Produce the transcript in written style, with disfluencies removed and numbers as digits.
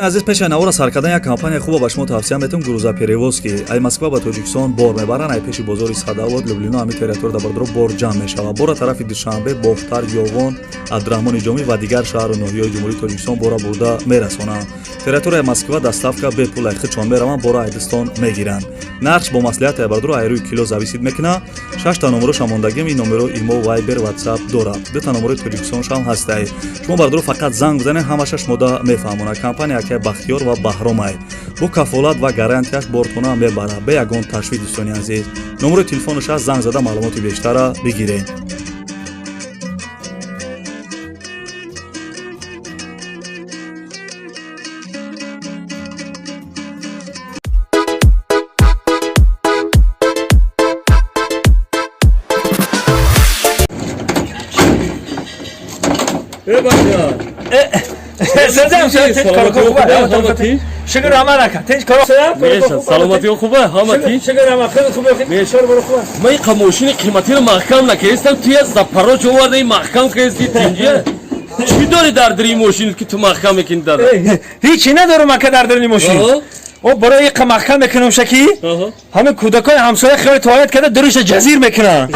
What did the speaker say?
азиз пешаи навора сар кардан як компания хубо ба шумо тавсия метавонам грузоперевоз ки ай Москва ба Тоҷикистон бор мебаранд ай пеши бозори Садовод Люблино ҳамин территория дабардро бор ҷамъ мешавад бора тарафи Душанбе Бохтар Ёвон Абдурахмони Ҷомӣ ва дигар шаҳру ноҳияҳои ҷумҳурии Тоҷикистон бора бурда мерасонанд территорияи Москва доставка бепул хичон мераванд бора айдистон мегиранд нарх бо маслиҳати айбардро айрӯи кило зависид мекунад 6 та номеро шамондагим ин номеро имо вайбер ватсап дорад 2 та номерои Тоҷикистон шам ҳастай шумо бардро фақат занг бизанед ҳамаша шумода мефаҳмонад компания ки Бахтиёр ва Баҳромай бо кафолат ва гарантияш бортона мебарад бе ягон ташвиш дӯстони азиз номерои телефонаш аст занг зада маълумоти бештара бигиред شکر آمد اکا تیج کارو سلامتی خوبه همتی شکر آمد خیلی خوبه میشور برو خوبه من این ماشین قیمتی رو محکم نکردم توی زپرا جوارده این محکم کردی تینجه چی داری در دری ماشین که تو محکم میکنی داره هیچی ندارم اکا در دری ماشین او برای یک محکم میکنم شکی همه کودکای همسایه خیلی توالت کرده دروش جزیر میکنن